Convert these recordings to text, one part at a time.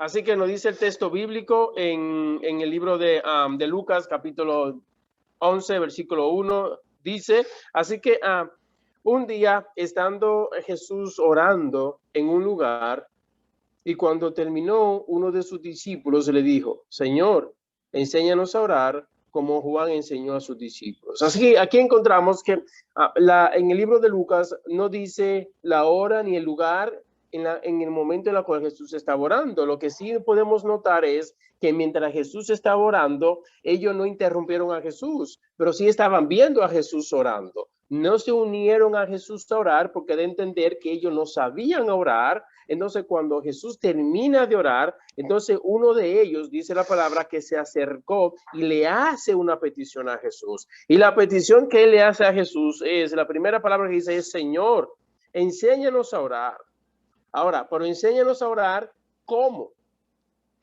Así que nos dice el texto bíblico en el libro de Lucas, capítulo 11, versículo 1, dice, así que un día estando Jesús orando en un lugar, y cuando terminó, uno de sus discípulos le dijo, Señor, enséñanos a orar como Juan enseñó a sus discípulos. Así que aquí encontramos que en el libro de Lucas no dice la hora ni el lugar en el momento en el cual Jesús estaba orando. Lo que sí podemos notar es que mientras Jesús estaba orando, ellos no interrumpieron a Jesús, pero sí estaban viendo a Jesús orando. No se unieron a Jesús a orar porque de entender que ellos no sabían orar. Entonces, cuando Jesús termina de orar, entonces uno de ellos dice la palabra que se acercó y le hace una petición a Jesús. Y la petición que él le hace a Jesús es, la primera palabra que dice es, Señor, enséñanos a orar. Ahora, pero enséñanos a orar ¿cómo?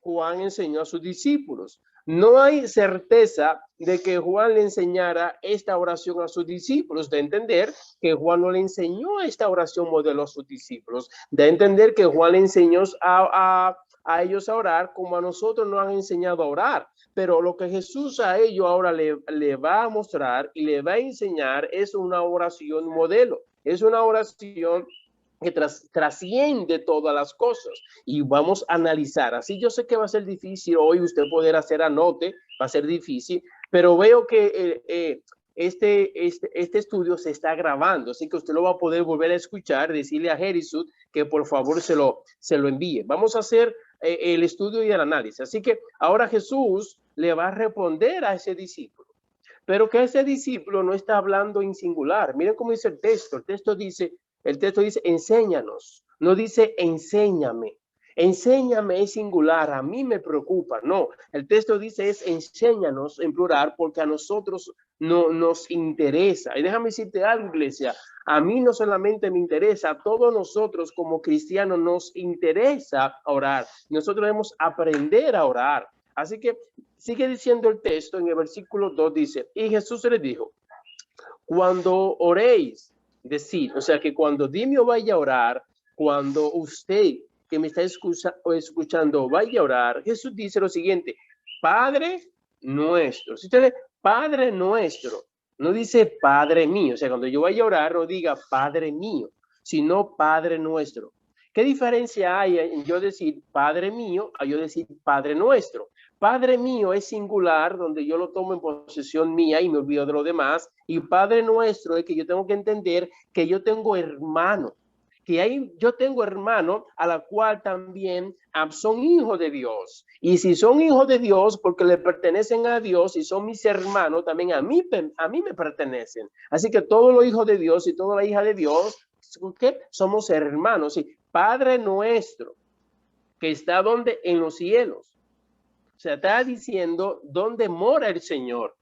Juan enseñó a sus discípulos. No hay certeza de que Juan le enseñara esta oración a sus discípulos, de entender que Juan no le enseñó esta oración modelo a sus discípulos, de entender que Juan le enseñó a ellos a orar como a nosotros nos han enseñado a orar. Pero lo que Jesús a ellos ahora le va a mostrar y le va a enseñar es una oración modelo, es una oración que trasciende todas las cosas y vamos a analizar. Así yo sé que va a ser difícil hoy usted poder hacer anote, va a ser difícil, pero veo que este estudio se está grabando, así que usted lo va a poder volver a escuchar, decirle a Harrison que por favor se lo envíe. Vamos a hacer el estudio y el análisis. Así que ahora Jesús le va a responder a ese discípulo, pero que ese discípulo no está hablando en singular. Miren cómo dice el texto. El texto dice, enséñanos. No dice, enséñame. Enséñame es singular. A mí me preocupa. No, el texto dice es enséñanos en plural porque a nosotros no nos interesa. Y déjame decirte algo, iglesia. A mí no solamente me interesa, a todos nosotros como cristianos nos interesa orar. Nosotros debemos aprender a orar. Así que sigue diciendo el texto en el versículo 2, dice, y Jesús les dijo, cuando oréis, decir, o sea que cuando Dimio vaya a orar, cuando usted que me está escuchando vaya a orar, Jesús dice lo siguiente, Padre nuestro. Si usted lee, Padre nuestro, no dice Padre mío, o sea, cuando yo vaya a orar no diga Padre mío, sino Padre nuestro. ¿Qué diferencia hay en yo decir Padre mío a yo decir Padre nuestro? Padre mío es singular, donde yo lo tomo en posesión mía y me olvido de lo demás. Y Padre nuestro es que yo tengo que entender que yo tengo hermano, yo tengo hermano a la cual también son hijos de Dios. Y si son hijos de Dios porque le pertenecen a Dios y son mis hermanos, también a mí me pertenecen. Así que todos los hijos de Dios y toda la hija de Dios, ¿qué? Somos hermanos. Sí, Padre nuestro, que está donde en los cielos. O sea, está diciendo dónde mora el Señor.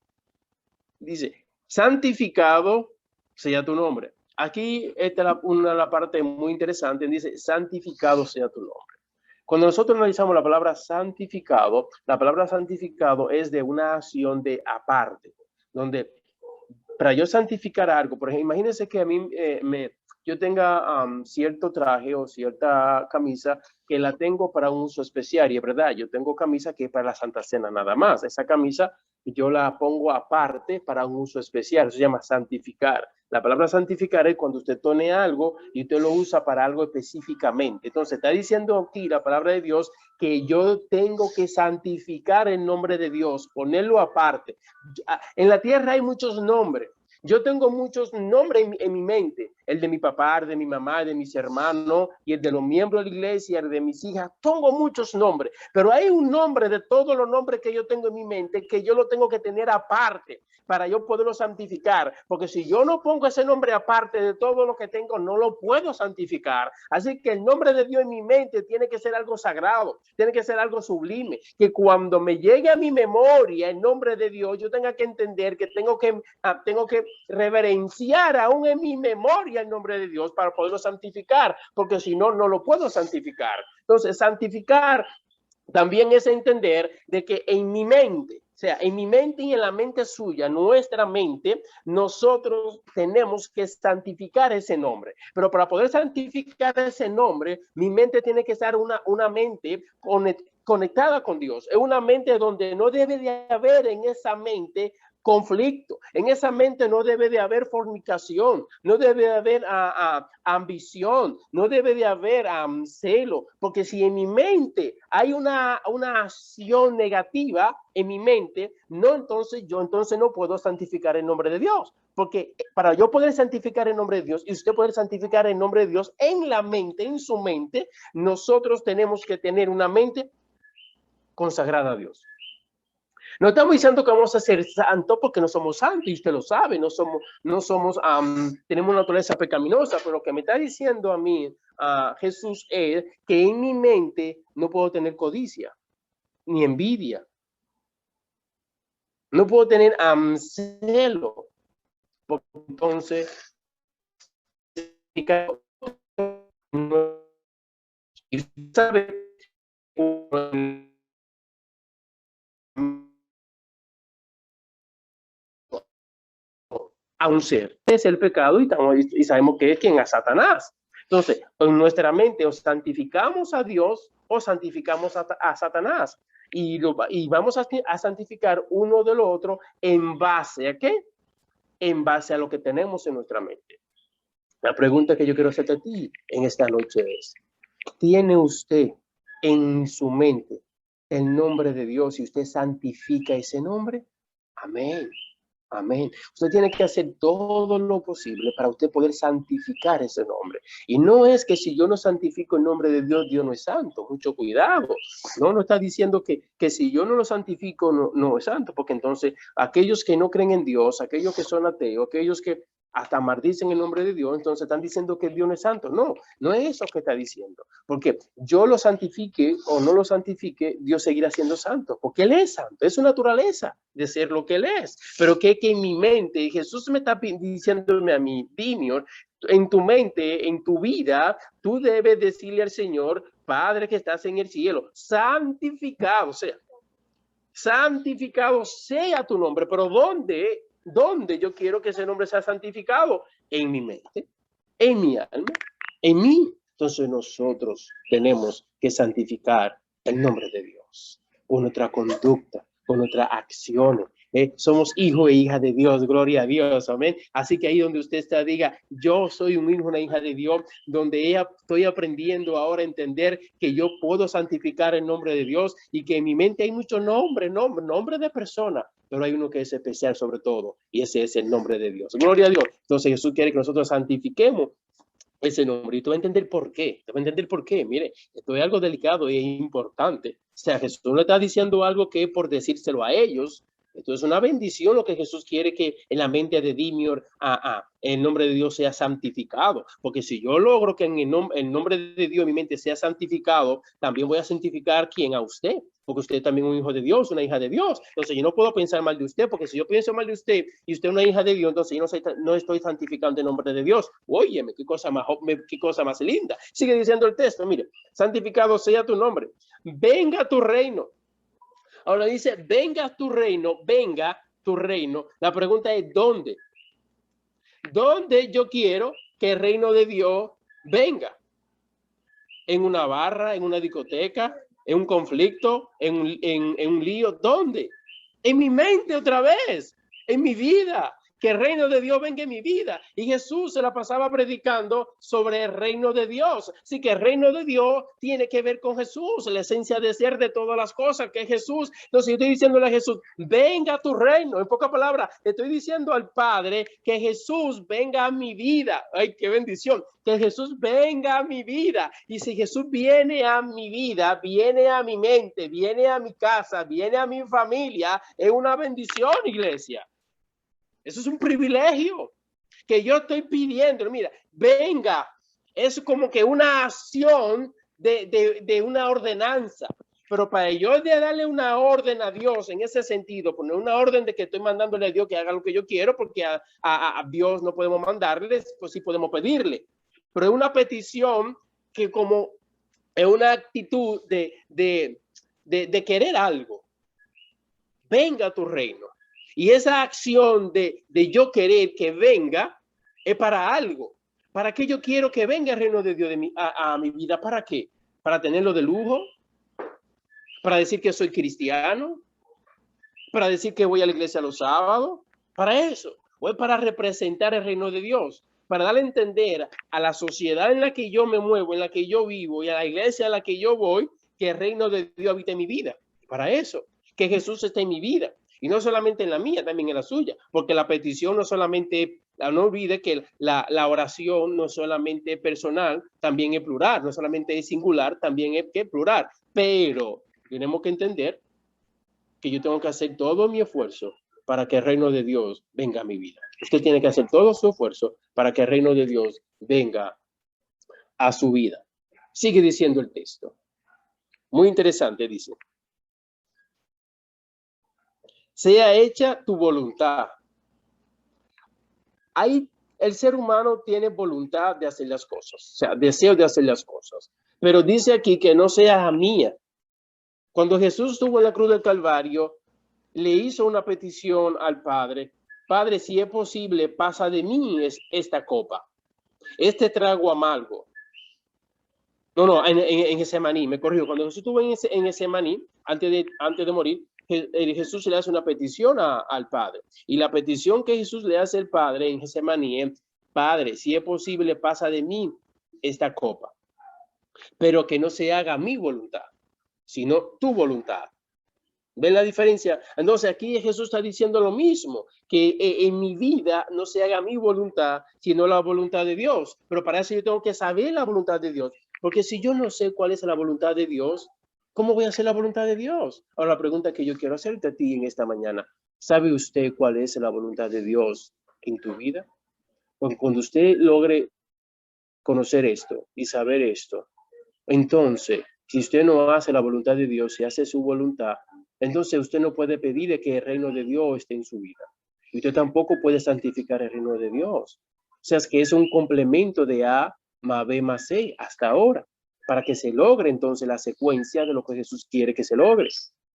Dice, santificado sea tu nombre. Aquí está la parte muy interesante. Dice, santificado sea tu nombre. Cuando nosotros analizamos la palabra santificado es de una acción de aparte, donde para yo santificar algo, por ejemplo, imagínense que a mí yo tenga cierto traje o cierta camisa que la tengo para un uso especial, y es verdad, yo tengo camisa que es para la Santa Cena nada más. Esa camisa yo la pongo aparte para un uso especial, eso se llama santificar. La palabra santificar es cuando usted tome algo y usted lo usa para algo específicamente. Entonces está diciendo aquí la palabra de Dios que yo tengo que santificar el nombre de Dios, ponerlo aparte. En la tierra hay muchos nombres. Yo tengo muchos nombres en mi mente, el de mi papá, el de mi mamá, el de mis hermanos y el de los miembros de la iglesia, el de mis hijas. Tengo muchos nombres, pero hay un nombre de todos los nombres que yo tengo en mi mente que yo lo tengo que tener aparte para yo poderlo santificar, porque si yo no pongo ese nombre aparte de todo lo que tengo, no lo puedo santificar. Así que el nombre de Dios en mi mente tiene que ser algo sagrado, tiene que ser algo sublime, que cuando me llegue a mi memoria el nombre de Dios, yo tenga que entender que tengo que reverenciar aún en mi memoria el nombre de Dios para poderlo santificar, porque si no, no lo puedo santificar. Entonces, santificar también es entender de que en mi mente O sea, en mi mente y en la mente suya, nuestra mente, nosotros tenemos que santificar ese nombre. Pero para poder santificar ese nombre, mi mente tiene que estar una mente conectada con Dios. Es una mente donde no debe de haber en esa mente conflicto. En esa mente no debe de haber fornicación, no debe de haber ambición, no debe de haber celo, porque si en mi mente hay una acción negativa en mi mente, no, entonces yo entonces no puedo santificar el nombre de Dios, porque para yo poder santificar el nombre de Dios y usted poder santificar el nombre de Dios en la mente, en su mente, nosotros tenemos que tener una mente consagrada a Dios. No estamos diciendo que vamos a ser santos porque no somos santos y usted lo sabe, tenemos una naturaleza pecaminosa, pero lo que me está diciendo a mí Jesús es que en mi mente no puedo tener codicia ni envidia, no puedo tener celo, porque entonces sabe a un ser. Es el pecado y sabemos que es quien a Satanás. Entonces, en nuestra mente o santificamos a Dios o santificamos a Satanás. Y vamos a santificar uno del otro en base a ¿qué? En base a lo que tenemos en nuestra mente. La pregunta que yo quiero hacerte a ti en esta noche es, ¿tiene usted en su mente el nombre de Dios y usted santifica ese nombre? Amén. Amén. Usted tiene que hacer todo lo posible para usted poder santificar ese nombre. Y no es que si yo no santifico el nombre de Dios, Dios no es santo. Mucho cuidado. No está diciendo que si yo no lo santifico, no es santo. Porque entonces aquellos que no creen en Dios, aquellos que son ateos, aquellos que hasta maldicen el nombre de Dios, entonces están diciendo que Dios no es santo. No es eso que está diciendo. Porque yo lo santifique o no lo santifique, Dios seguirá siendo santo. Porque Él es santo. Es su naturaleza de ser lo que Él es. Pero que en mi mente, Jesús me está diciéndome a mí, Dimion, en tu mente, en tu vida, tú debes decirle al Señor, Padre que estás en el cielo, santificado sea tu nombre. Pero ¿dónde yo quiero que ese nombre sea santificado? En mi mente, en mi alma, en mí. Entonces nosotros tenemos que santificar el nombre de Dios con nuestra conducta, con nuestras acciones. Somos hijo e hija de Dios, gloria a Dios, amén. Así que ahí donde usted está, diga, yo soy un hijo, una hija de Dios, donde estoy aprendiendo ahora a entender que yo puedo santificar el nombre de Dios y que en mi mente hay muchos nombres de personas, pero hay uno que es especial sobre todo, y ese es el nombre de Dios. Gloria a Dios. Entonces Jesús quiere que nosotros santifiquemos ese nombre y tú vas a entender por qué. Te vas a entender por qué. Mire, esto es algo delicado y importante. O sea, Jesús no está diciendo algo que es por decírselo a ellos. Esto es una bendición lo que Jesús quiere que en la mente de Dimion el nombre de Dios sea santificado. Porque si yo logro que en el nombre de Dios en mi mente sea santificado, también voy a santificar ¿quién? A usted. Porque usted también es un hijo de Dios, una hija de Dios. Entonces yo no puedo pensar mal de usted, porque si yo pienso mal de usted y usted es una hija de Dios, entonces yo no estoy santificando el nombre de Dios. Óyeme, qué cosa más linda. Sigue diciendo el texto, mire, santificado sea tu nombre. Venga tu reino. Ahora dice, venga tu reino, venga tu reino. La pregunta es, ¿dónde? ¿Dónde yo quiero que el reino de Dios venga? ¿En una barra, en una discoteca, en un conflicto, en un lío? ¿Dónde? En mi mente otra vez, en mi vida. Que el reino de Dios venga en mi vida. Y Jesús se la pasaba predicando sobre el reino de Dios. Así que el reino de Dios tiene que ver con Jesús, la esencia de ser de todas las cosas que es Jesús. Entonces yo estoy diciéndole a Jesús, venga a tu reino. En pocas palabras, le estoy diciendo al Padre que Jesús venga a mi vida. Ay, qué bendición. Que Jesús venga a mi vida. Y si Jesús viene a mi vida, viene a mi mente, viene a mi casa, viene a mi familia, es una bendición, iglesia. Eso es un privilegio que yo estoy pidiendo. Mira, venga, es como que una acción de una ordenanza. Pero para yo de darle una orden a Dios en ese sentido, poner una orden de que estoy mandándole a Dios que haga lo que yo quiero, porque a Dios no podemos mandarle, pues sí podemos pedirle. Pero es una petición que como es una actitud de querer algo. venga tu reino. Y esa acción de yo querer que venga es para algo. ¿Para qué yo quiero que venga el reino de Dios a mi vida? ¿Para qué? ¿Para tenerlo de lujo? ¿Para decir que soy cristiano? ¿Para decir que voy a la iglesia los sábados? Para eso. O es para representar el reino de Dios. Para darle a entender a la sociedad en la que yo me muevo, en la que yo vivo y a la iglesia a la que yo voy, que el reino de Dios habita en mi vida. Para eso. Que Jesús está en mi vida. Y no solamente en la mía, también en la suya. Porque la petición no solamente, no olvide que la oración no solamente personal, también es plural. No solamente es singular, también es plural. Pero tenemos que entender que yo tengo que hacer todo mi esfuerzo para que el reino de Dios venga a mi vida. Usted tiene que hacer todo su esfuerzo para que el reino de Dios venga a su vida. Sigue diciendo el texto. Muy interesante, dice. Sea hecha tu voluntad. El ser humano tiene voluntad de hacer las cosas, o sea, deseo de hacer las cosas. Pero dice aquí que no sea mía. Cuando Jesús estuvo en la cruz del Calvario, le hizo una petición al Padre. Padre, si es posible, pasa de mí esta copa, este trago amargo. No, en Getsemaní, me corrijo. Cuando Jesús estuvo en Getsemaní, antes de morir, Jesús le hace una petición al Padre. Y la petición que Jesús le hace al Padre en Getsemaní es, Padre, si es posible, pasa de mí esta copa, pero que no se haga mi voluntad, sino tu voluntad. ¿Ven la diferencia? Entonces aquí Jesús está diciendo lo mismo, que en mi vida no se haga mi voluntad, sino la voluntad de Dios. Pero para eso yo tengo que saber la voluntad de Dios. Porque si yo no sé cuál es la voluntad de Dios, ¿cómo voy a hacer la voluntad de Dios? Ahora la pregunta que yo quiero hacerte a ti en esta mañana, ¿sabe usted cuál es la voluntad de Dios en tu vida? Porque cuando usted logre conocer esto y saber esto, entonces, si usted no hace la voluntad de Dios, si hace su voluntad, entonces usted no puede pedir que el reino de Dios esté en su vida. Y usted tampoco puede santificar el reino de Dios. O sea, es que es un complemento de A más B más C hasta ahora, para que se logre entonces la secuencia de lo que Jesús quiere que se logre.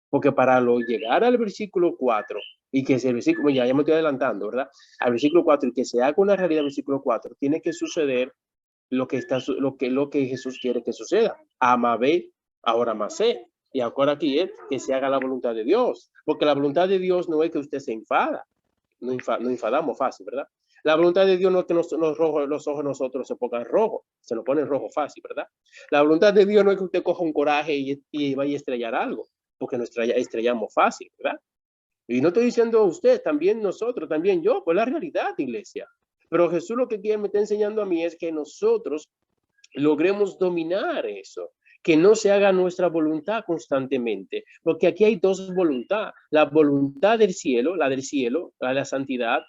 Porque para llegar al versículo 4, y que ese versículo, ya me estoy adelantando, ¿verdad? Al versículo 4, y que se haga una realidad el versículo 4, tiene que suceder lo que Jesús quiere que suceda. A más B, ahora más C. Y ahora aquí es que se haga la voluntad de Dios. Porque la voluntad de Dios no es que usted se enfada. No enfadamos fácil, ¿verdad? La voluntad de Dios no es que los ojos nosotros se pongan rojos. Se nos ponen rojo fácil, ¿verdad? La voluntad de Dios no es que usted coja un coraje y vaya a estrellar algo. Porque nos estrellamos fácil, ¿verdad? Y no estoy diciendo usted, también nosotros, también yo, pues la realidad, iglesia. Pero Jesús lo que me está enseñando a mí es que nosotros logremos dominar eso, que no se haga nuestra voluntad constantemente, porque aquí hay dos voluntades, la voluntad del cielo, la de la santidad,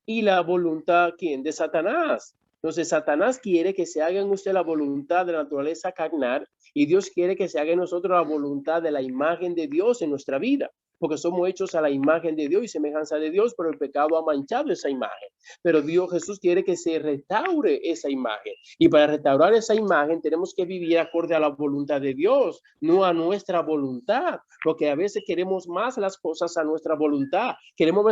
y la voluntad, ¿quién? De Satanás. Entonces, Satanás quiere que se haga en usted la voluntad de la naturaleza carnal y Dios quiere que se haga en nosotros la voluntad de la imagen de Dios en nuestra vida, porque somos hechos a la imagen de Dios y semejanza de Dios, pero el pecado ha manchado esa imagen. Pero Jesús quiere que se restaure esa imagen. Y para restaurar esa imagen tenemos que vivir acorde a la voluntad de Dios, no a nuestra voluntad, porque a veces queremos más las cosas a nuestra voluntad, queremos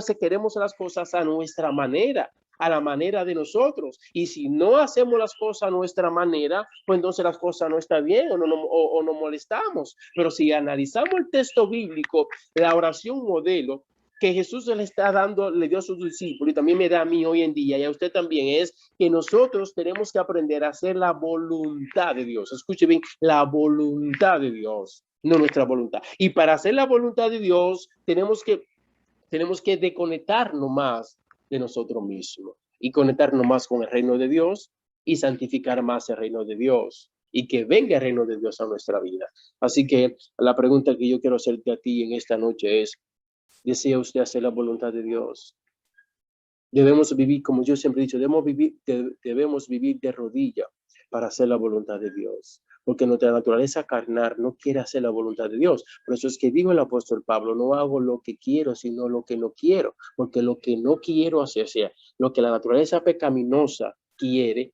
las cosas a nuestra manera, a la manera de nosotros. Y si no hacemos las cosas a nuestra manera, pues entonces las cosas no están bien o nos molestamos. Pero si analizamos el texto bíblico, la oración modelo que Jesús le está dando, le dio a sus discípulos y también me da a mí hoy en día y a usted también, es que nosotros tenemos que aprender a hacer la voluntad de Dios. Escuche bien, la voluntad de Dios, no nuestra voluntad. Y para hacer la voluntad de Dios tenemos que desconectarnos más de nosotros mismos y conectarnos más con el reino de Dios y santificar más el reino de Dios y que venga el reino de Dios a nuestra vida. Así que la pregunta que yo quiero hacerte a ti en esta noche es, ¿desea usted hacer la voluntad de Dios? Debemos vivir, como yo siempre he dicho, debemos vivir de rodillas para hacer la voluntad de Dios, porque nuestra naturaleza carnal no quiere hacer la voluntad de Dios. Por eso es que dijo el apóstol Pablo, no hago lo que quiero, sino lo que no quiero, porque lo que no quiero hacer, o sea, lo que la naturaleza pecaminosa quiere,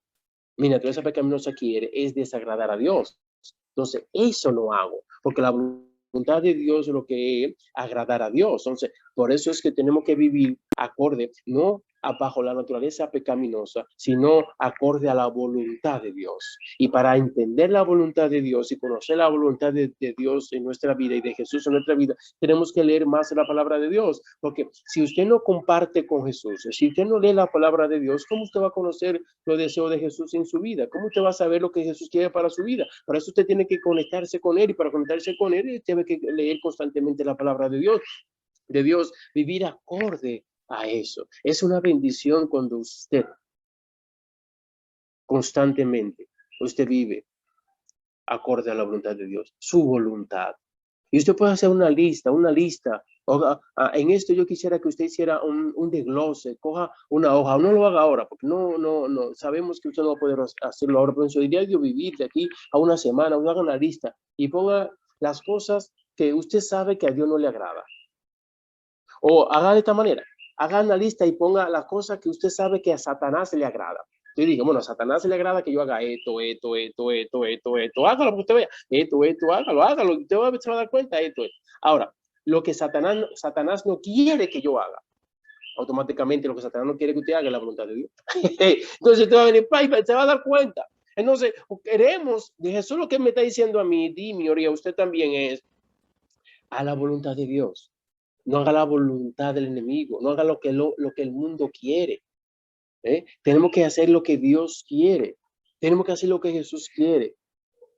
mi naturaleza pecaminosa quiere, es desagradar a Dios. Entonces, eso no hago, porque la voluntad voluntad de Dios lo que es agradar a Dios. Entonces, por eso es que tenemos que vivir acorde, no bajo la naturaleza pecaminosa, sino acorde a la voluntad de Dios. Y para entender la voluntad de Dios y conocer la voluntad de Dios en nuestra vida y de Jesús en nuestra vida, tenemos que leer más la palabra de Dios. Porque si usted no comparte con Jesús, si usted no lee la palabra de Dios, ¿cómo usted va a conocer los deseos de Jesús en su vida? ¿Cómo usted va a saber lo que Jesús quiere para su vida? Para eso usted tiene que conectarse con Él, y para conectarse con Él tiene que leer constantemente la palabra de Dios, vivir acorde a eso. Es una bendición cuando usted constantemente, usted vive acorde a la voluntad de Dios, su voluntad. Y usted puede hacer una lista. En esto yo quisiera que usted hiciera un desglose, coja una hoja, no lo haga ahora, porque no, sabemos que usted no va a poder hacerlo ahora, pero en su diario vivir de aquí a una semana, haga una lista y ponga las cosas que usted sabe que a Dios no le agrada. O haga de esta manera, haga una lista y ponga las cosas que usted sabe que a Satanás le agrada. Yo digo, bueno, a Satanás le agrada que yo haga esto, hágalo porque usted vea, hágalo, usted se va a dar cuenta, esto. Ahora, lo que Satanás no quiere que yo haga, automáticamente lo que Satanás no quiere que usted haga es la voluntad de Dios. Entonces usted va a venir, se va a dar cuenta. Entonces, queremos, de Jesús lo que me está diciendo a mí, Dimi, y a usted también es, a la voluntad de Dios. No haga la voluntad del enemigo, no haga lo que el mundo quiere. Tenemos que hacer lo que Dios quiere. Tenemos que hacer lo que Jesús quiere.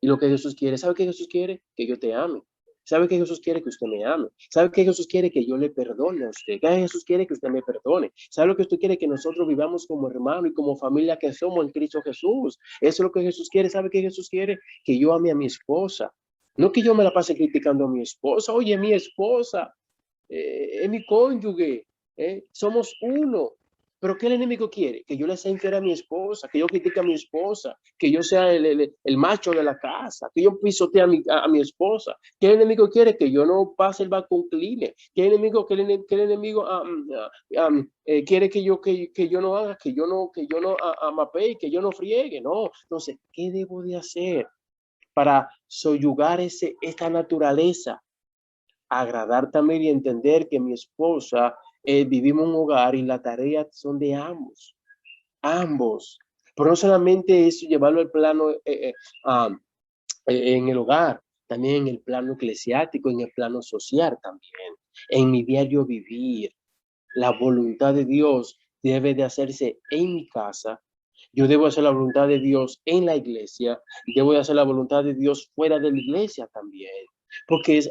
Y lo que Jesús quiere, ¿sabe qué Jesús quiere? Que yo te ame. ¿Sabe qué Jesús quiere? Que usted me ame. ¿Sabe qué Jesús quiere? Que yo le perdone a usted. ¿Qué Jesús quiere? Que usted me perdone. ¿Sabe lo que usted quiere? Que nosotros vivamos como hermano y como familia que somos en Cristo Jesús. Eso es lo que Jesús quiere. ¿Sabe qué Jesús quiere? Que yo ame a mi esposa. No que yo me la pase criticando a mi esposa. Oye, mi esposa, es mi cónyuge, somos uno. Pero ¿qué el enemigo quiere? Que yo le sea infiel a mi esposa, que yo critique a mi esposa, que yo sea el macho de la casa, que yo pisotee a mi esposa. ¿Qué el enemigo quiere? Que yo no pase el balcón cline. ¿Qué el enemigo quiere que yo no haga, que yo no mapee, que yo no friegue? No. Entonces, ¿qué debo de hacer para soyugar esta naturaleza? Agradar también y entender que mi esposa, vivimos en un hogar y la tarea son de ambos. Pero no solamente es llevarlo al plano en el hogar, también en el plano eclesiástico, en el plano social también, en mi diario vivir. La voluntad de Dios debe de hacerse en mi casa. Yo debo hacer la voluntad de Dios en la iglesia. Debo de hacer la voluntad de Dios fuera de la iglesia también. Porque es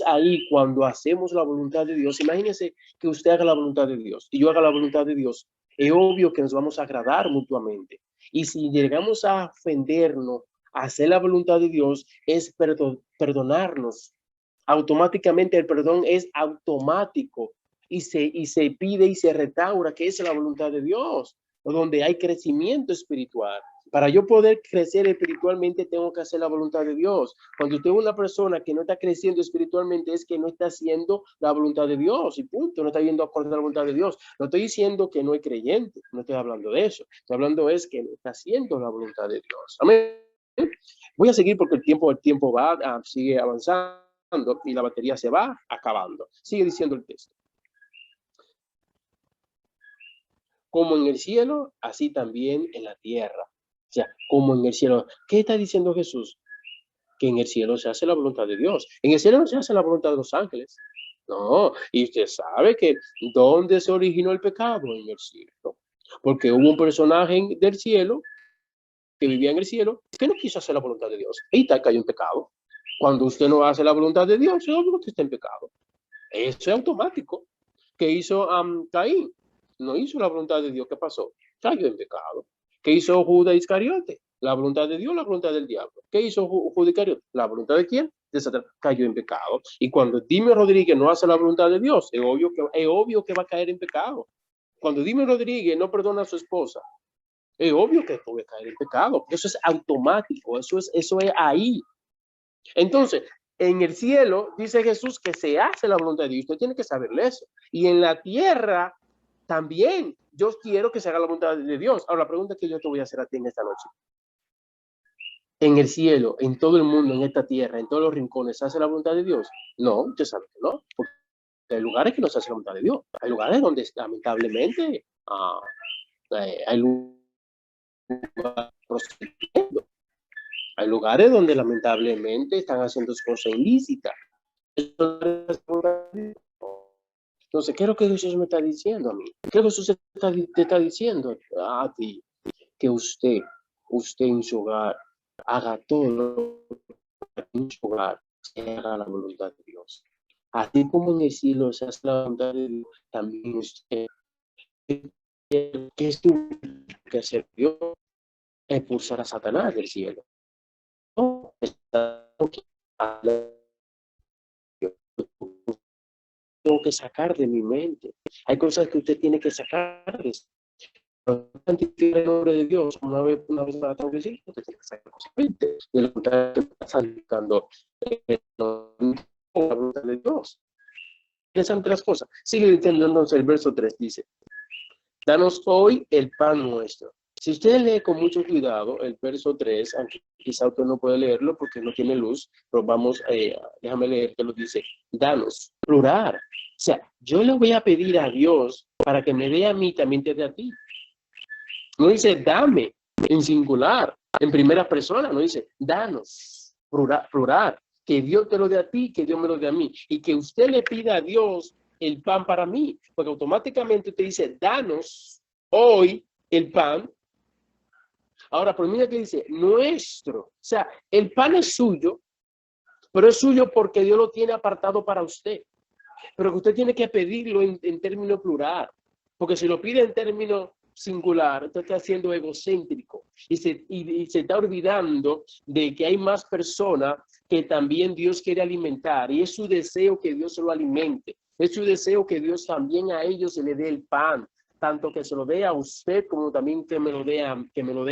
ahí cuando hacemos la voluntad de Dios. Imagínense que usted haga la voluntad de Dios y yo haga la voluntad de Dios. Es obvio que nos vamos a agradar mutuamente. Y si llegamos a ofendernos, a hacer la voluntad de Dios, es perdonarnos. Automáticamente el perdón es automático y se pide y se restaura, que es la voluntad de Dios, donde hay crecimiento espiritual. Para yo poder crecer espiritualmente tengo que hacer la voluntad de Dios. Cuando usted es una persona que no está creciendo espiritualmente es que no está haciendo la voluntad de Dios y punto, no está yendo acorde a la voluntad de Dios. No estoy diciendo que no es creyente, no estoy hablando de eso. Estoy hablando es que no está haciendo la voluntad de Dios. Amén. Voy a seguir porque el tiempo va, sigue avanzando y la batería se va acabando. Sigue diciendo el texto. Como en el cielo, así también en la tierra. O sea, como en el cielo. ¿Qué está diciendo Jesús? Que en el cielo se hace la voluntad de Dios. En el cielo no se hace la voluntad de los ángeles. No, y usted sabe que ¿dónde se originó el pecado? En el cielo. Porque hubo un personaje del cielo que vivía en el cielo que no quiso hacer la voluntad de Dios. Y está cayó en pecado. Cuando usted no hace la voluntad de Dios, es obvio que está en pecado. Eso es automático. ¿Qué hizo Caín? No hizo la voluntad de Dios. ¿Qué pasó? Cayó en pecado. ¿Qué hizo Judas Iscariote? La voluntad de Dios, la voluntad del diablo. ¿Qué hizo Judas Iscariote? ¿La voluntad de quién? De Satanás. Cayó en pecado. Y cuando Dime Rodríguez no hace la voluntad de Dios, es obvio que va a caer en pecado. Cuando Dime Rodríguez no perdona a su esposa, es obvio que puede caer en pecado. Eso es automático. Eso es ahí. Entonces, en el cielo dice Jesús que se hace la voluntad de Dios. Usted tiene que saberle eso. Y en la tierra también yo quiero que se haga la voluntad de Dios. Ahora, la pregunta que yo te voy a hacer a ti en esta noche. en el cielo, en todo el mundo, en esta tierra, en todos los rincones, ¿se hace la voluntad de Dios? No, usted sabe que no, porque hay lugares que no se hace la voluntad de Dios. Hay lugares donde lamentablemente hay lugares prostituyendo. Hay lugares donde lamentablemente están haciendo cosas ilícitas. Entonces, ¿qué es lo que Jesús me está diciendo a mí? ¿Qué es lo que Jesús te está diciendo a ti? Que usted en su hogar haga todo lo que en su hogar se haga la voluntad de Dios. Así como en el cielo se hace la voluntad de Dios, también usted, ¿qué es tu que hacer Dios? Expulsar a Satanás del cielo. No, tengo que sacar de mi mente. Hay cosas que usted tiene que sacar de santificar el nombre de Dios una vez la tengo que decir, usted tiene que sacar cosas de lo que está santificando la voluntad de Dios. Interesante las cosas. Sigue entendiendo el verso 3, dice, danos hoy el pan nuestro. Si usted lee con mucho cuidado el verso 3, aunque quizá usted no puede leerlo porque no tiene luz, pero vamos, déjame leer que lo dice, danos, plural. O sea, yo le voy a pedir a Dios para que me dé a mí, también te dé a ti. No dice dame en singular, en primera persona, no dice danos, plural, que Dios te lo dé a ti, que Dios me lo dé a mí, y que usted le pida a Dios el pan para mí, porque automáticamente usted dice danos hoy el pan. Ahora, por mí que dice nuestro, o sea, el pan es suyo, pero es suyo porque Dios lo tiene apartado para usted, pero que usted tiene que pedirlo en término plural, porque si lo pide en término singular, usted está siendo egocéntrico y se está olvidando de que hay más personas que también Dios quiere alimentar y es su deseo que Dios se lo alimente, es su deseo que Dios también a ellos se le dé el pan, tanto que se lo dé a usted como también que me lo dé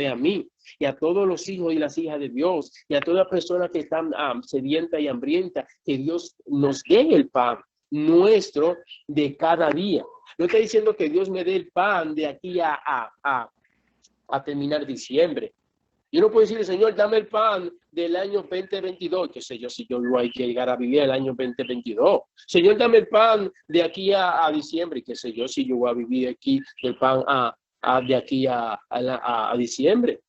a mí y a todos los hijos y las hijas de Dios y a todas las personas que están sedientas y hambrientas, que Dios nos dé el pan nuestro de cada día. No está diciendo que Dios me dé el pan de aquí a terminar diciembre. Yo no puedo decirle, Señor, dame el pan del año 2022, qué sé yo, si yo voy a llegar a vivir el año 2022. Señor, dame el pan de aquí a diciembre, qué sé yo, si yo voy a vivir aquí el pan de aquí a diciembre.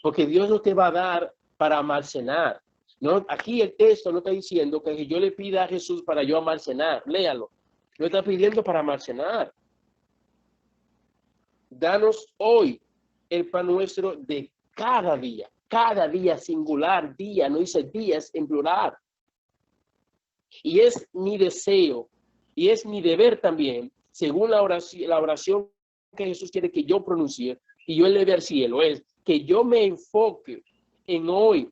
Porque Dios no te va a dar para almacenar. No, aquí el texto no está diciendo que yo le pida a Jesús para yo almacenar. Léalo. No está pidiendo para almacenar. Danos hoy el pan nuestro de cada día singular, día, no dice días en plural. Y es mi deseo y es mi deber también, según la oración que Jesús quiere que yo pronuncie y yo eleve al cielo, es que yo me enfoque en hoy.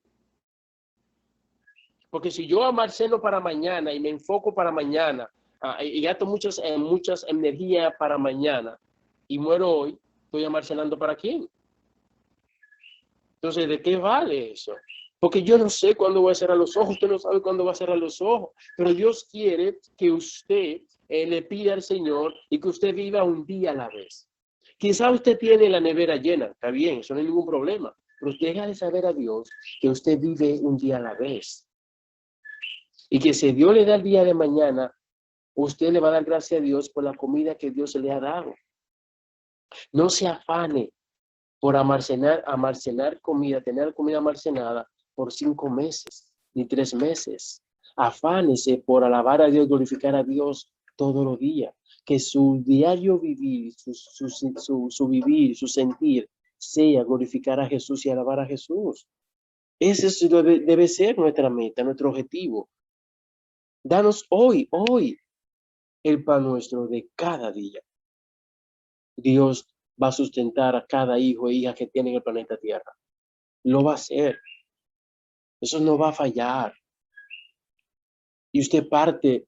Porque si yo almaceno para mañana y me enfoco para mañana y gasto muchas energías para mañana y muero hoy, ¿estoy almacenando para quién? Entonces, ¿de qué vale eso? Porque yo no sé cuándo voy a cerrar los ojos, usted no sabe cuándo va a cerrar los ojos, pero Dios quiere que usted le pida al Señor y que usted viva un día a la vez. Quizá usted tiene la nevera llena, está bien, eso no hay ningún problema, pero usted deja de saber a Dios que usted vive un día a la vez. Y que si Dios le da el día de mañana, usted le va a dar gracias a Dios por la comida que Dios le ha dado. No se afane por almacenar comida, tener comida almacenada por 5 meses, ni 3 meses. Afánese por alabar a Dios, glorificar a Dios todos los días. Que su diario vivir, su vivir, su sentir, sea glorificar a Jesús y alabar a Jesús. Ese debe ser nuestra meta, nuestro objetivo. Danos hoy el pan nuestro de cada día. Dios va a sustentar a cada hijo e hija que tiene en el planeta Tierra. Lo va a hacer. Eso no va a fallar. Y usted parte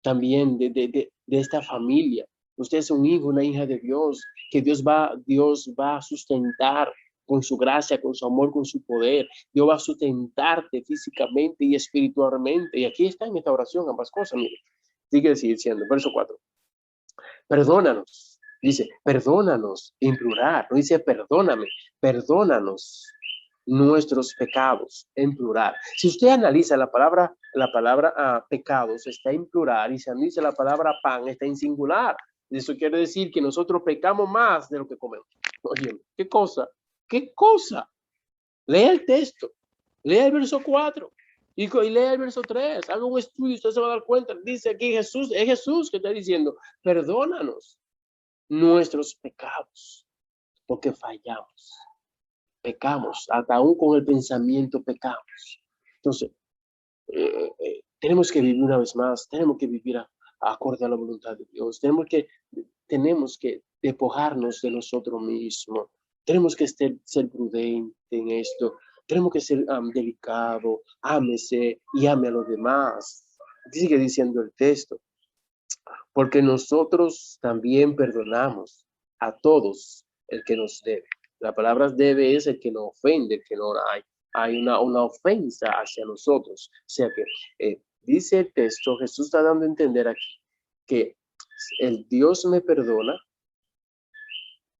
también de esta familia. Usted es un hijo, una hija de Dios, que Dios va a sustentar con su gracia, con su amor, con su poder. Dios va a sustentarte físicamente y espiritualmente. Y aquí está en esta oración ambas cosas, mire. Sigue diciendo, verso 4. Perdónanos. Dice, perdónanos en plural. No dice perdóname, perdónanos. nuestros pecados, en plural. Si usted analiza la palabra pecados está en plural, y si analiza la palabra pan está en singular. Eso quiere decir que nosotros pecamos más de lo que comemos. Oye, ¿qué cosa? ¿Qué cosa? Lea el texto, lea el verso 4 y lea el verso 3. Haga un estudio y usted se va a dar cuenta. Dice aquí Jesús, es Jesús que está diciendo, perdónanos nuestros pecados, porque fallamos. Pecamos, hasta aún con el pensamiento pecamos. Entonces, tenemos que vivir una vez más, tenemos que vivir acorde a la voluntad de Dios, tenemos que despojarnos de nosotros mismos, tenemos que ser prudentes en esto, tenemos que ser delicado, ámese y ame a los demás. Sigue diciendo el texto, porque nosotros también perdonamos a todos el que nos debe. La palabra debe es el que nos ofende, el que no hay una ofensa hacia nosotros. O sea que dice el texto, Jesús está dando a entender aquí que el Dios me perdona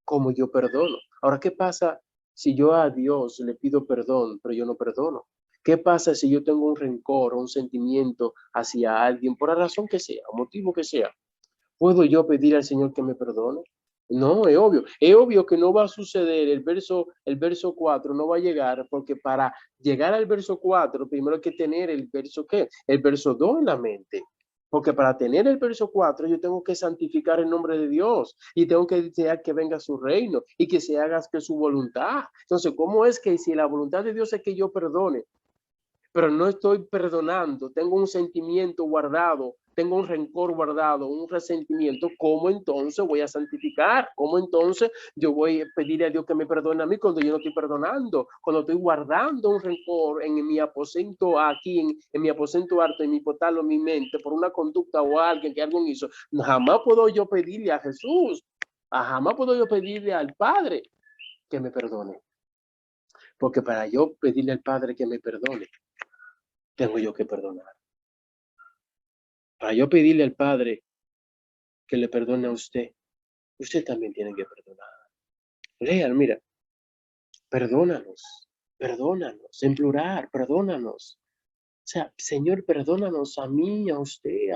como yo perdono. Ahora, ¿qué pasa si yo a Dios le pido perdón, pero yo no perdono? ¿Qué pasa si yo tengo un rencor o un sentimiento hacia alguien, por la razón que sea, o motivo que sea? ¿Puedo yo pedir al Señor que me perdone? No, es obvio. Es obvio que no va a suceder. El verso 4 no va a llegar, porque para llegar al verso 4, primero hay que tener el verso ¿qué? El verso 2 en la mente. Porque para tener el verso 4, yo tengo que santificar el nombre de Dios y tengo que desear que venga su reino y que se haga que su voluntad. Entonces, ¿cómo es que si la voluntad de Dios es que yo perdone, pero no estoy perdonando, tengo un sentimiento guardado, tengo un rencor guardado, un resentimiento, ¿cómo entonces voy a santificar? ¿Cómo entonces yo voy a pedirle a Dios que me perdone a mí cuando yo no estoy perdonando? Cuando estoy guardando un rencor en mi aposento aquí, en mi aposento alto, en mi portal o en mi mente, por una conducta o alguien que algo hizo, jamás puedo yo pedirle a Jesús, jamás puedo yo pedirle al Padre que me perdone. Porque para yo pedirle al Padre que me perdone, tengo yo que perdonar. Para yo pedirle al Padre que le perdone a usted, usted también tiene que perdonar. Lean, mira, perdónanos, en plural, perdónanos. O sea, Señor, perdónanos a mí, a usted,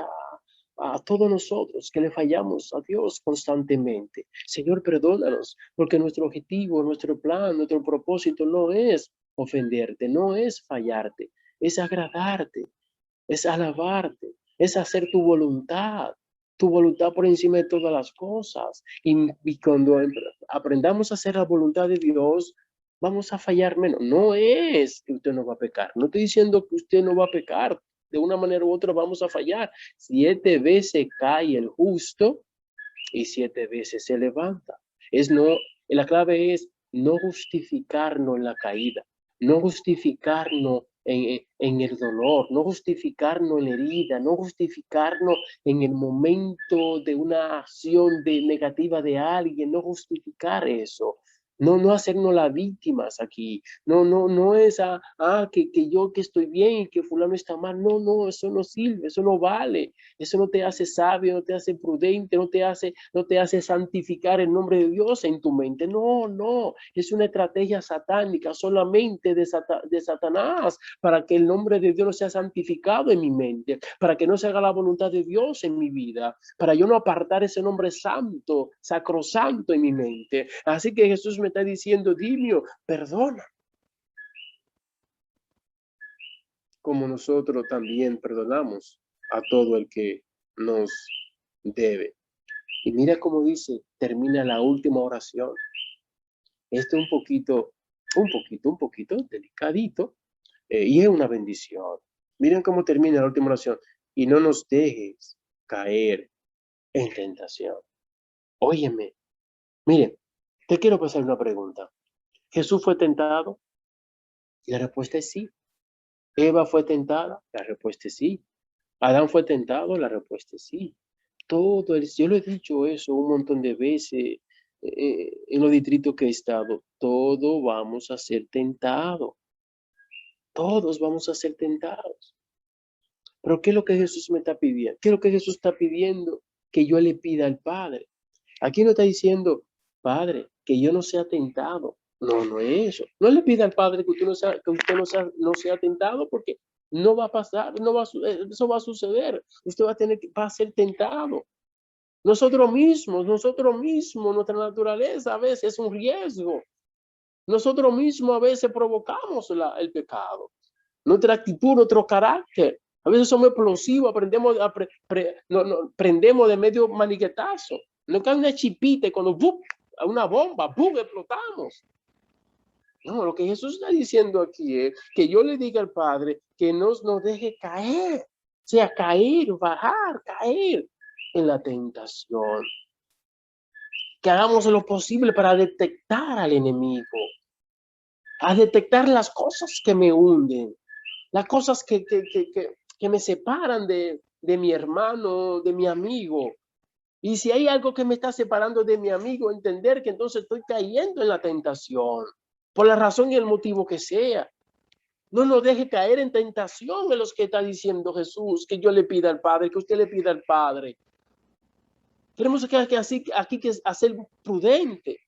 a todos nosotros que le fallamos a Dios constantemente. Señor, perdónanos, porque nuestro objetivo, nuestro plan, nuestro propósito no es ofenderte, no es fallarte, es agradarte, es alabarte, es hacer tu voluntad por encima de todas las cosas. Y cuando aprendamos a hacer la voluntad de Dios, vamos a fallar menos. No es que usted no va a pecar, no estoy diciendo que usted no va a pecar, de una manera u otra vamos a fallar. 7 veces cae el justo y 7 veces se levanta. La clave es no justificarnos en la caída, no justificarnos en el dolor, no justificarnos en la herida, no justificarnos en el momento de una acción negativa de alguien, no justificar eso. No hacernos las víctimas aquí. No es que yo que estoy bien y que fulano está mal. No, eso no sirve, eso no vale. Eso no te hace sabio, no te hace prudente, no te hace santificar el nombre de Dios en tu mente. No, es una estrategia satánica solamente de Satanás para que el nombre de Dios no sea santificado en mi mente, para que no se haga la voluntad de Dios en mi vida, para yo no apartar ese nombre santo, sacrosanto en mi mente. Así que Jesús me está diciendo, Dimio, perdona. Como nosotros también perdonamos a todo el que nos debe. Y mira cómo dice, termina la última oración. Este un poquito delicadito, y es una bendición. Miren cómo termina la última oración. Y no nos dejes caer en tentación. Óyeme, miren, te quiero pasar una pregunta. ¿Jesús fue tentado? La respuesta es sí. ¿Eva fue tentada? La respuesta es sí. ¿Adán fue tentado? La respuesta es sí. Yo lo he dicho eso un montón de veces en los distritos que he estado. Todos vamos a ser tentados. Todos vamos a ser tentados. Pero ¿qué es lo que Jesús me está pidiendo? ¿Qué es lo que Jesús está pidiendo? Que yo le pida al Padre. Aquí no está diciendo, Padre, que yo no sea tentado. No es eso. No le pida al Padre que usted no sea tentado, porque no va a pasar, eso va a suceder. Usted va a va a ser tentado. Nosotros mismos, nuestra naturaleza a veces es un riesgo. Nosotros mismos a veces provocamos el pecado. Nuestra actitud, nuestro carácter. A veces somos explosivos, prendemos de medio maniquetazo. No cae una chipita y cuando ¡bum! A una bomba, ¡bum! Explotamos. No, lo que Jesús está diciendo aquí es que yo le diga al Padre que nos deje caer. O sea, caer, bajar, caer en la tentación. Que hagamos lo posible para detectar al enemigo. A detectar las cosas que me hunden. Las cosas que me separan de mi hermano, de mi amigo. Y si hay algo que me está separando de mi amigo, entender que entonces estoy cayendo en la tentación, por la razón y el motivo que sea. No nos deje caer en tentación en los que está diciendo Jesús, que yo le pida al Padre, que usted le pida al Padre. Tenemos que aquí que hacer prudente.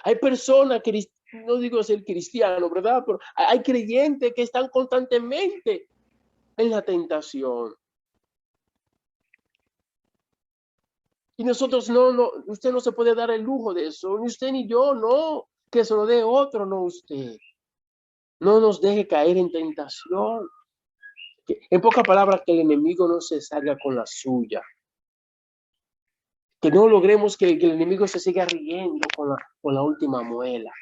Hay personas que, no digo ser cristiano, ¿verdad? Pero hay creyentes que están constantemente en la tentación. Y nosotros usted no se puede dar el lujo de eso, ni usted ni yo, no, que se lo dé otro, no usted. No nos deje caer en tentación. En pocas palabras, que el enemigo no se salga con la suya. Que no logremos que el enemigo se siga riendo con la última muela.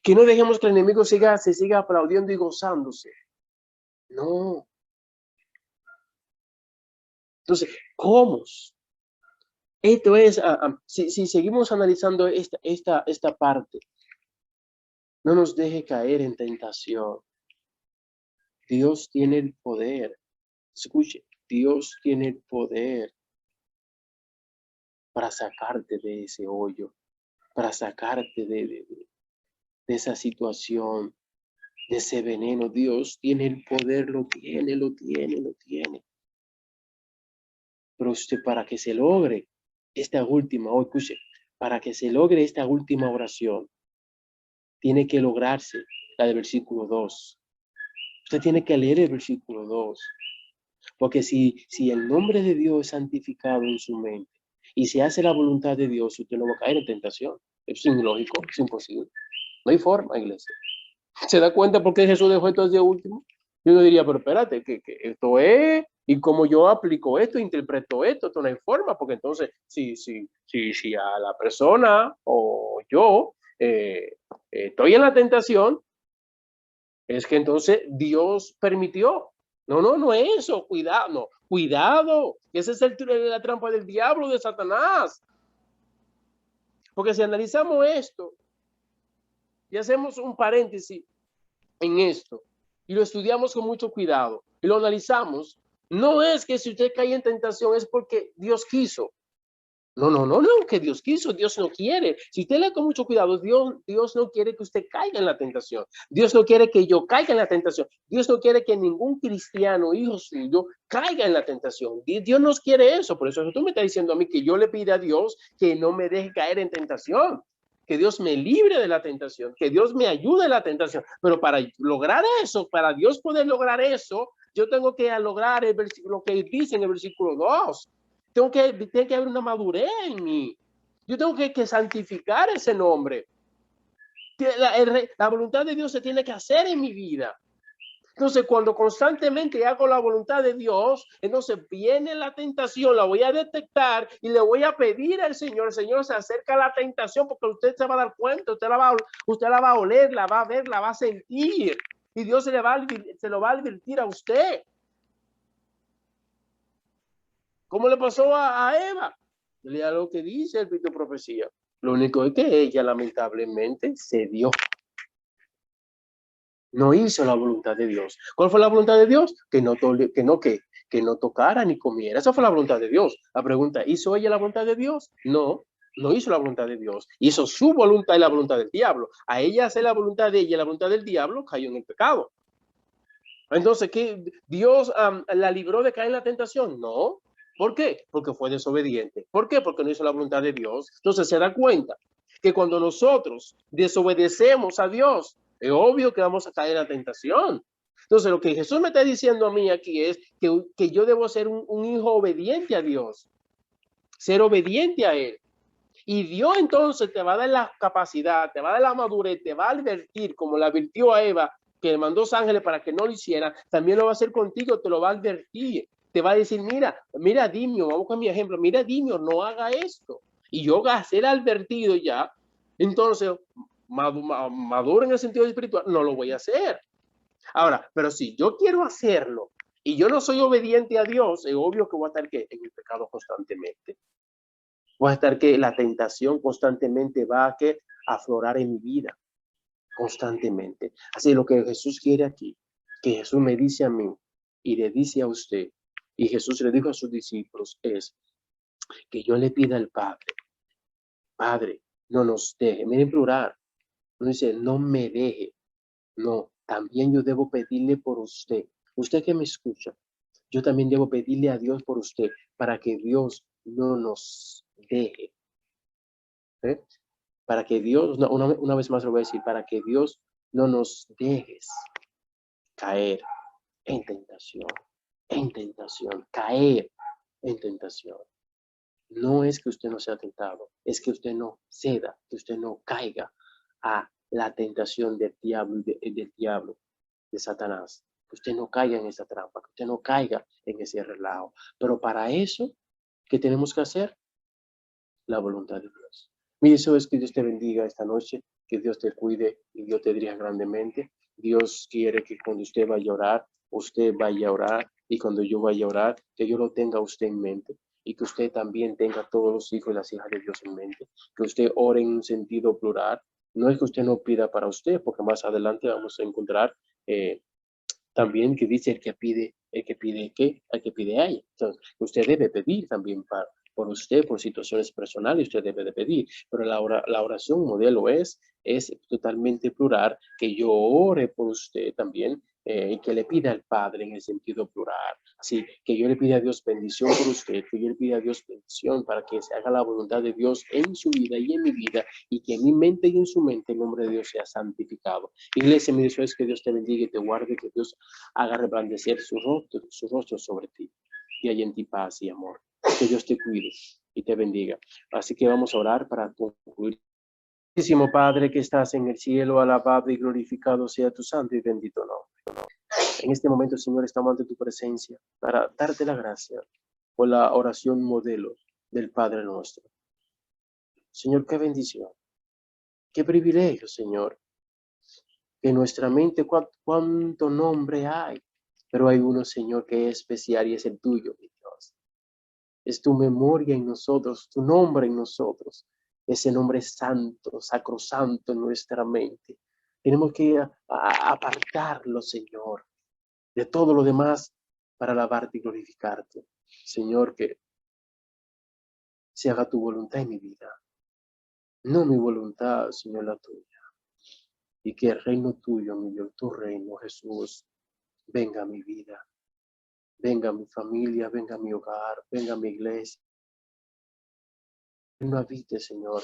Que no dejemos que el enemigo se siga aplaudiendo y gozándose. No. Entonces, ¿cómo? Esto es, si seguimos analizando esta parte, no nos deje caer en tentación. Dios tiene el poder. Escuche, Dios tiene el poder para sacarte de ese hoyo, para sacarte de esa situación, de ese veneno. Dios tiene el poder, lo tiene. Pero usted, para que se logre esta última, escuche, para que se logre esta última oración, tiene que lograrse la del versículo 2. Usted tiene que leer el versículo 2. Porque si el nombre de Dios es santificado en su mente y se hace la voluntad de Dios, usted no va a caer en tentación. Es ilógico, es imposible. No hay forma, iglesia. ¿Se da cuenta por qué Jesús dejó esto de último? Yo no diría, pero espérate, que esto es, y como yo aplico esto, interpreto esto no hay forma, porque entonces, si a la persona o yo estoy en la tentación, es que entonces Dios permitió. No es eso, cuidado, esa es la trampa del diablo, de Satanás. Porque si analizamos esto y hacemos un paréntesis en esto y lo estudiamos con mucho cuidado y lo analizamos, no es que si usted cae en tentación es porque Dios quiso. No, que Dios quiso, Dios no quiere. Si usted lee con mucho cuidado, Dios no quiere que usted caiga en la tentación. Dios no quiere que yo caiga en la tentación. Dios no quiere que ningún cristiano, hijo suyo, caiga en la tentación. Dios no quiere eso. Por eso tú me estás diciendo a mí que yo le pida a Dios que no me deje caer en tentación. Que Dios me libre de la tentación, que Dios me ayude en la tentación. Pero para lograr eso, para Dios poder lograr eso, yo tengo que lograr lo que dice en el versículo 2. Tiene que haber una madurez en mí. Yo tengo que santificar ese nombre. La voluntad de Dios se tiene que hacer en mi vida. Entonces, cuando constantemente hago la voluntad de Dios, entonces viene la tentación, la voy a detectar y le voy a pedir al Señor. El Señor se acerca a la tentación porque usted se va a dar cuenta, usted la va a oler, la va a ver, la va a sentir. Y Dios se lo va a advertir a usted. ¿Cómo le pasó a Eva? Lea lo que dice el Espíritu de Profecía. Lo único es que ella lamentablemente cedió. No hizo la voluntad de Dios. ¿Cuál fue la voluntad de Dios? Que no tocara ni comiera. Esa fue la voluntad de Dios. La pregunta, ¿hizo ella la voluntad de Dios? No hizo la voluntad de Dios. Hizo su voluntad y la voluntad del diablo. A ella hacer la voluntad de ella y la voluntad del diablo, cayó en el pecado. Entonces, ¿qué? ¿Dios la libró de caer en la tentación? No. ¿Por qué? Porque fue desobediente. ¿Por qué? Porque no hizo la voluntad de Dios. Entonces se da cuenta que cuando nosotros desobedecemos a Dios, es obvio que vamos a caer en la tentación. Entonces, lo que Jesús me está diciendo a mí aquí es que yo debo ser un hijo obediente a Dios, ser obediente a Él. Y Dios entonces te va a dar la capacidad, te va a dar la madurez, te va a advertir, como le advirtió a Eva, que le mandó los ángeles para que no lo hiciera, también lo va a hacer contigo, te lo va a advertir. Te va a decir, mira, Dimio, vamos con mi ejemplo, mira, Dimio, no haga esto. Y yo a ser advertido ya, entonces, maduro en el sentido espiritual, no lo voy a hacer. Ahora, pero si yo quiero hacerlo y yo no soy obediente a Dios, es obvio que voy a estar ¿qué? En el pecado constantemente. Voy a estar que la tentación constantemente va a que aflorar en mi vida, constantemente. Así lo que Jesús quiere aquí, que Jesús me dice a mí y le dice a usted, y Jesús le dijo a sus discípulos, es que yo le pida al Padre, Padre, no nos deje, miren plural, no dice, no me deje, no, también yo debo pedirle por usted, usted que me escucha, yo también debo pedirle a Dios por usted, para que Dios no nos deje. ¿Eh? Para que Dios, una vez más lo voy a decir, para que Dios no nos dejes caer en tentación, caer en tentación. No es que usted no sea tentado, es que usted no ceda, que usted no caiga a la tentación del diablo, de Satanás. Que usted no caiga en esa trampa, que usted no caiga en ese relajo. Pero para eso, ¿qué tenemos que hacer? La voluntad de Dios. Mi deseo es que Dios te bendiga esta noche, que Dios te cuide y Dios te dirija grandemente. Dios quiere que cuando usted vaya a orar, usted vaya a orar y cuando yo vaya a orar, que yo lo tenga usted en mente y que usted también tenga todos los hijos y las hijas de Dios en mente. Que usted ore en un sentido plural. No es que usted no pida para usted, porque más adelante vamos a encontrar también que dice el que pide qué, el que pide hay. Entonces, usted debe pedir también por usted, por situaciones personales, usted debe de pedir. Pero la oración modelo es totalmente plural, que yo ore por usted también y que le pida al Padre en el sentido plural. Así que yo le pida a Dios bendición por usted, que yo le pida a Dios bendición para que se haga la voluntad de Dios en su vida y en mi vida y que en mi mente y en su mente el nombre de Dios sea santificado. Iglesia, mi deseo es que Dios te bendiga y te guarde, que Dios haga resplandecer su rostro sobre ti y haya en ti paz y amor. Que Dios te cuide y te bendiga. Así que vamos a orar para concluir. Santísimo Padre que estás en el cielo, alabado y glorificado sea tu santo y bendito nombre. En este momento, Señor, estamos ante tu presencia para darte la gracia por la oración modelo del Padre nuestro. Señor, qué bendición, qué privilegio, Señor, que en nuestra mente cuánto nombre hay, pero hay uno, Señor, que es especial y es el tuyo, mi Dios. Es tu memoria en nosotros, tu nombre en nosotros, ese nombre santo, sacrosanto en nuestra mente. Tenemos que apartarlo, Señor, de todo lo demás para alabarte y glorificarte. Señor, que se haga tu voluntad en mi vida, no mi voluntad, Señor, la tuya. Y que el reino tuyo, mi Dios, tu reino, Jesús, venga a mi vida, venga a mi familia, venga a mi hogar, venga a mi iglesia. No habite, Señor,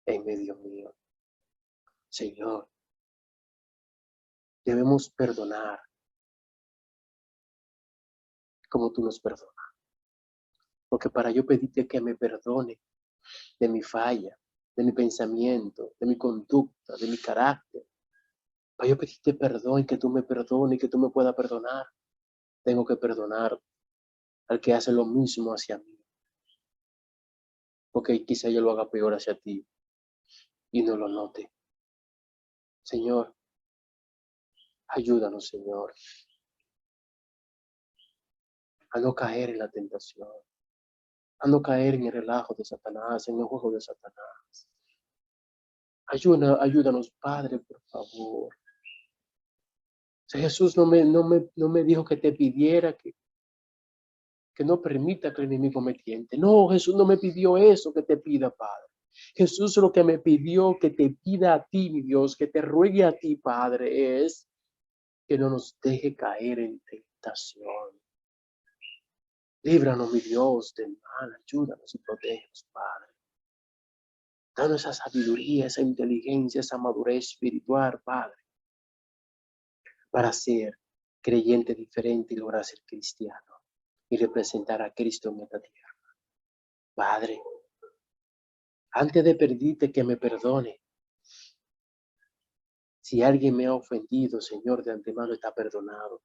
en medio mío. Señor, debemos perdonar como tú nos perdonas. Porque para yo pedirte que me perdone de mi falla, de mi pensamiento, de mi conducta, de mi carácter, para yo pedirte perdón, que tú me perdones, que tú me puedas perdonar, tengo que perdonar al que hace lo mismo hacia mí. Porque quizá yo lo haga peor hacia ti y no lo note. Señor, ayúdanos, Señor, a no caer en la tentación, a no caer en el relajo de Satanás, en el juego de Satanás. Ayúdanos, Padre, por favor. O sea, Jesús no me dijo que te pidiera que no permita que el enemigo me tiente. No, Jesús no me pidió eso que te pida, Padre. Jesús lo que me pidió que te pida a ti, mi Dios, que te ruegue a ti, Padre, es que no nos deje caer en tentación. Líbranos, mi Dios, del mal, ayúdanos y protégenos, Padre. Danos esa sabiduría, esa inteligencia, esa madurez espiritual, Padre, para ser creyente diferente y lograr ser cristiano y representar a Cristo en esta tierra. Padre, antes de pedirte que me perdone, si alguien me ha ofendido, Señor, de antemano está perdonado.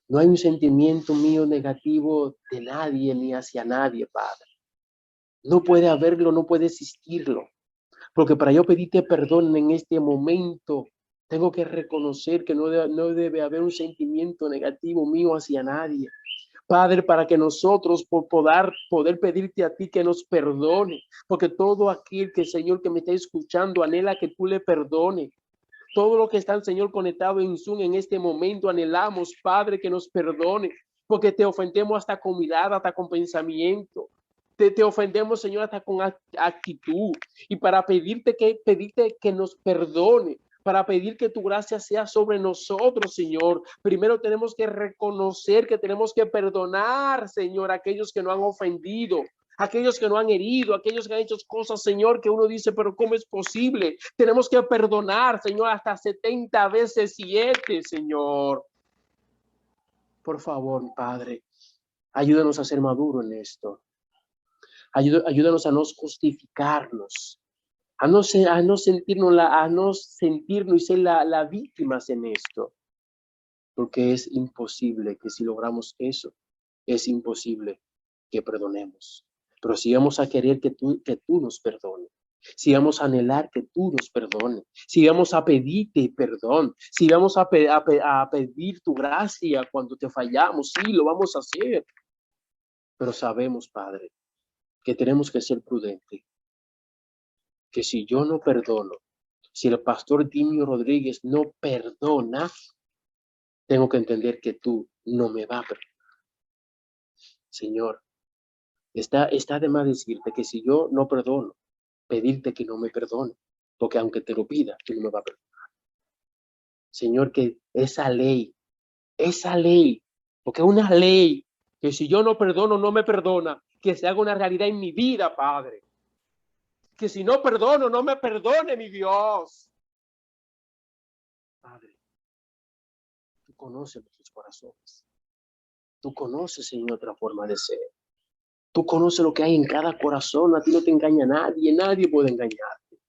No hay un sentimiento mío negativo de nadie ni hacia nadie, Padre. No puede haberlo, no puede existirlo. Porque para yo pedirte perdón en este momento, tengo que reconocer que no debe haber un sentimiento negativo mío hacia nadie. Padre, para que nosotros poder pedirte a ti que nos perdone, porque todo aquel que, Señor, que me está escuchando, anhela que tú le perdones. Todo lo que está, Señor, conectado en Zoom en este momento, anhelamos, Padre, que nos perdone, porque te ofendemos hasta con mirada, hasta con pensamiento. Te ofendemos, Señor, hasta con actitud. Y para pedirte que nos perdone, para pedir que tu gracia sea sobre nosotros, Señor, primero tenemos que reconocer que tenemos que perdonar, Señor, a aquellos que nos han ofendido, aquellos que no han herido, aquellos que han hecho cosas, Señor, que uno dice, pero ¿cómo es posible? Tenemos que perdonar, Señor, hasta 70 veces 7, Señor. Por favor, Padre, ayúdanos a ser maduros en esto. Ayúdanos a no justificarnos, a no sentirnos y ser la víctimas en esto. Porque es imposible que si logramos eso, es imposible que perdonemos. Pero si vamos a querer que tú nos perdones, si vamos a anhelar que tú nos perdones, si vamos a pedirte perdón, si vamos a pedir tu gracia cuando te fallamos, sí, lo vamos a hacer. Pero sabemos, Padre, que tenemos que ser prudentes, que si yo no perdono, si el pastor Dimio Rodríguez no perdona, tengo que entender que tú no me vas a perdonar. Señor, está de más decirte que si yo no perdono, pedirte que no me perdone, porque aunque te lo pida, tú no me vas a perdonar. Señor, que esa ley, porque es una ley que si yo no perdono, no me perdona, que se haga una realidad en mi vida, Padre. Que si no perdono, no me perdone, mi Dios. Padre, tú conoces nuestros corazones. Tú conoces, Señor, otra forma de ser. Tú conoces lo que hay en cada corazón. A ti no te engaña nadie. Nadie puede engañarte.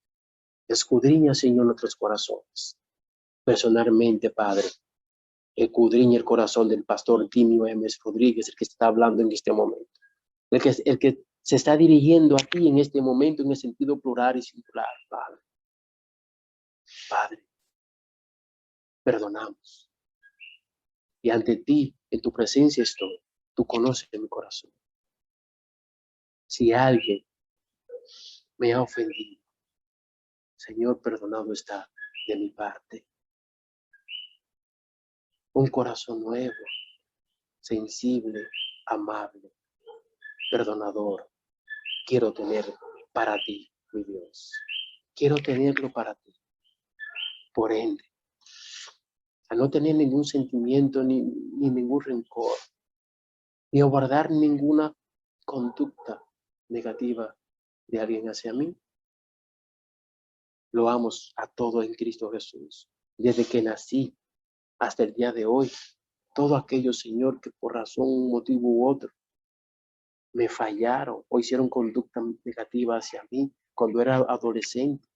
Escudriña, Señor, nuestros corazones. Personalmente, Padre, escudriña el corazón del pastor Dimio M. Rodríguez, el que está hablando en este momento. El que se está dirigiendo a ti en este momento en el sentido plural y singular, Padre. Padre, perdonamos. Y ante ti, en tu presencia estoy. Tú conoces mi corazón. Si alguien me ha ofendido, Señor, perdonado está de mi parte. Un corazón nuevo, sensible, amable, perdonador. Quiero tener para ti, mi Dios. Quiero tenerlo para ti. Por ende, a no tener ningún sentimiento ni ningún rencor, ni a guardar ninguna conducta negativa de alguien hacia mí. Lo amo a todo en Cristo Jesús. Desde que nací hasta el día de hoy, todo aquello, Señor, que por razón, un motivo u otro, me fallaron o hicieron conducta negativa hacia mí cuando era adolescente.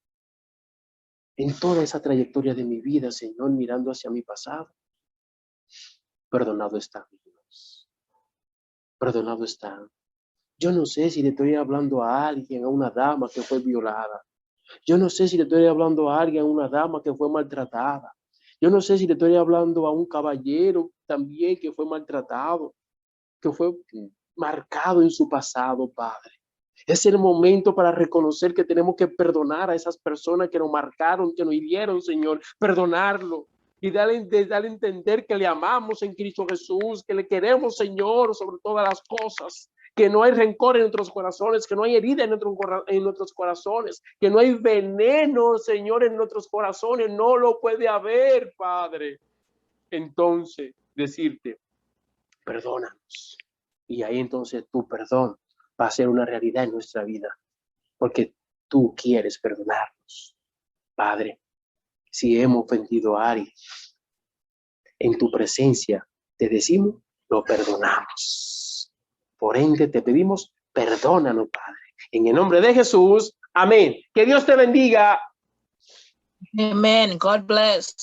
En toda esa trayectoria de mi vida, Señor, mirando hacia mi pasado, perdonado está, mi Dios. Perdonado está. Yo no sé si le estoy hablando a alguien, a una dama que fue violada. Yo no sé si le estoy hablando a alguien, a una dama que fue maltratada. Yo no sé si le estoy hablando a un caballero también que fue maltratado, que fue marcado en su pasado, Padre. Es el momento para reconocer que tenemos que perdonar a esas personas que nos marcaron, que nos hirieron, Señor. Perdonarlo y darle a entender que le amamos en Cristo Jesús, que le queremos, Señor, sobre todas las cosas. Que no hay rencor en nuestros corazones, que no hay herida en nuestros corazones, que no hay veneno, Señor, en nuestros corazones. No lo puede haber, Padre. Entonces, decirte, perdónanos. Y ahí entonces tu perdón va a ser una realidad en nuestra vida. Porque tú quieres perdonarnos. Padre, si hemos ofendido a alguien, en tu presencia te decimos, lo perdonamos. Por ende te pedimos, perdónanos, Padre. En el nombre de Jesús, amén. Que Dios te bendiga. Amen. God bless.